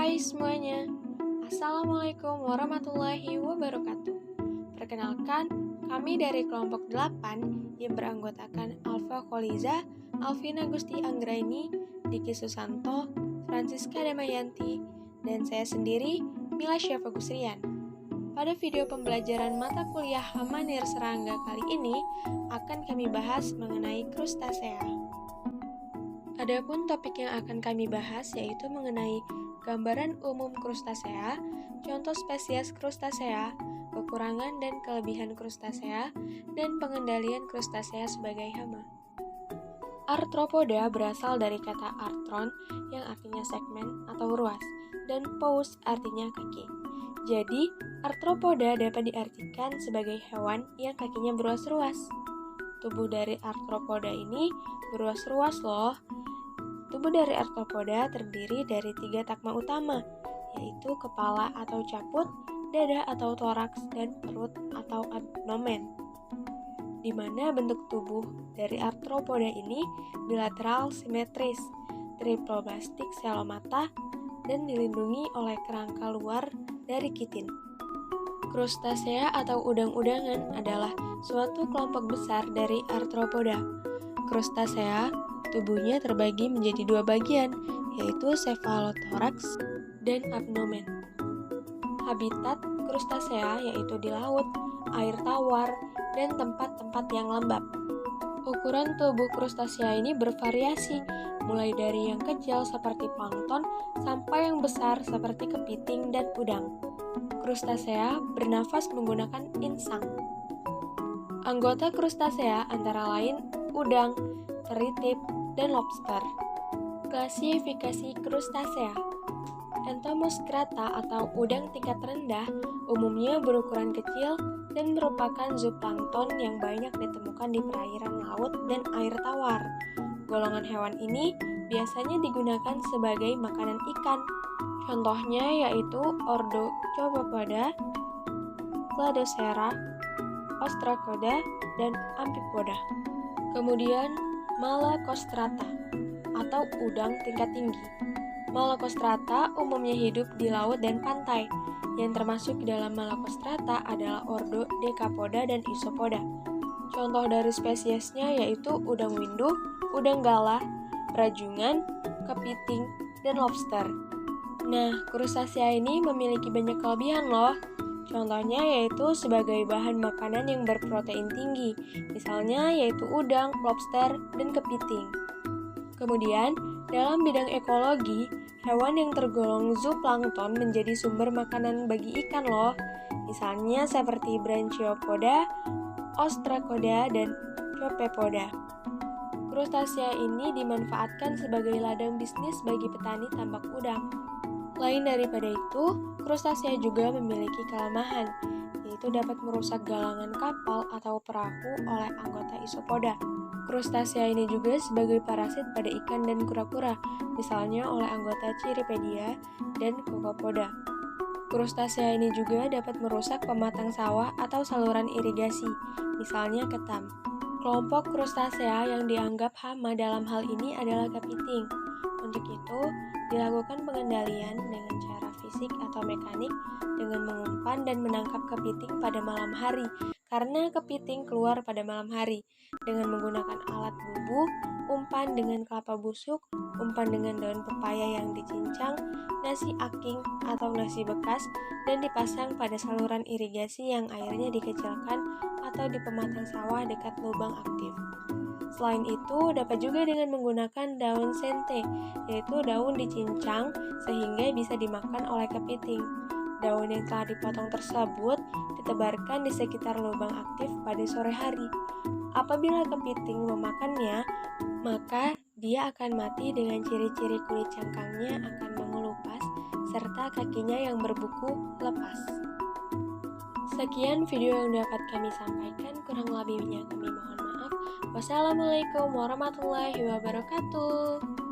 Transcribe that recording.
Hai semuanya, Assalamualaikum warahmatullahi wabarakatuh. Perkenalkan, kami dari kelompok 8 yang beranggotakan Alfa Koliza, Alvina Gusti Anggraini, Diki Susanto, Francisca Damayanti, dan saya sendiri, Mila Syafa Gusrian. Pada video pembelajaran mata kuliah Hamanir Serangga kali ini, akan kami bahas mengenai krustasea. Adapun topik yang akan kami bahas yaitu mengenai gambaran umum krustasea, contoh spesies krustasea, kekurangan dan kelebihan krustasea, dan pengendalian krustasea sebagai hama. Arthropoda berasal dari kata arthron yang artinya segmen atau ruas, dan pous artinya kaki. Jadi, arthropoda dapat diartikan sebagai hewan yang kakinya beruas-ruas. Tubuh dari arthropoda ini beruas-ruas loh. Tubuh dari arthropoda terdiri dari 3 tagma utama, yaitu kepala atau caput, dada atau toraks, dan perut atau abdomen. Di mana bentuk tubuh dari arthropoda ini bilateral simetris, triploblastik selomata, dan dilindungi oleh kerangka luar dari kitin. Krustasea atau udang-udangan adalah suatu kelompok besar dari arthropoda. Krustasea tubuhnya terbagi menjadi 2 bagian, yaitu cephalothorax dan abdomen. Habitat krustasea yaitu di laut, air tawar, dan tempat-tempat yang lembab. Ukuran tubuh krustasea ini bervariasi, mulai dari yang kecil seperti plankton sampai yang besar seperti kepiting dan udang. Krustasea bernafas menggunakan insang. Anggota krustasea antara lain udang, teritip, dan lobster. Klasifikasi krustasea. Entomostrata atau udang tingkat rendah umumnya berukuran kecil dan merupakan zooplankton yang banyak ditemukan di perairan laut dan air tawar. Golongan hewan ini biasanya digunakan sebagai makanan ikan. Contohnya yaitu Ordocopoda, Cladocera, Ostracoda, dan Amphipoda. Kemudian Malacostrata atau udang tingkat tinggi. Malacostrata umumnya hidup di laut dan pantai. Yang termasuk dalam Malacostrata adalah ordo Decapoda dan Isopoda. Contoh dari spesiesnya yaitu udang windu, udang galah, rajungan, kepiting, dan lobster. Nah, krustasea ini memiliki banyak kelebihan loh. Contohnya yaitu sebagai bahan makanan yang berprotein tinggi, misalnya yaitu udang, lobster, dan kepiting. Kemudian, dalam bidang ekologi, hewan yang tergolong zooplankton menjadi sumber makanan bagi ikan loh, misalnya seperti Branchiopoda, Ostracoda, dan Copepoda. Krustasea ini dimanfaatkan sebagai ladang bisnis bagi petani tambak udang. Lain daripada itu, krustasea juga memiliki kelemahan, yaitu dapat merusak galangan kapal atau perahu oleh anggota isopoda. Krustasea ini juga sebagai parasit pada ikan dan kura-kura, misalnya oleh anggota Cirripedia dan Cocopoda. Krustasea ini juga dapat merusak pematang sawah atau saluran irigasi, misalnya ketam. Kelompok krustasea yang dianggap hama dalam hal ini adalah kepiting. Untuk itu, dilakukan pengendalian dengan cara fisik atau mekanik dengan mengumpan dan menangkap kepiting pada malam hari, karena kepiting keluar pada malam hari, dengan menggunakan alat bubu, umpan dengan kelapa busuk, umpan dengan daun pepaya yang dicincang, nasi aking atau nasi bekas, dan dipasang pada saluran irigasi yang airnya dikecilkan atau di pematang sawah dekat lubang aktif. Selain itu, dapat juga dengan menggunakan daun sente, yaitu daun dicincang sehingga bisa dimakan oleh kepiting. Daun yang telah dipotong tersebut ditebarkan di sekitar lubang aktif pada sore hari. Apabila kepiting memakannya, maka dia akan mati dengan ciri-ciri kulit cangkangnya akan mengelupas serta kakinya yang berbuku lepas. Sekian video yang dapat kami sampaikan, kurang lebihnya kami mohon maaf. Wassalamualaikum warahmatullahi wabarakatuh.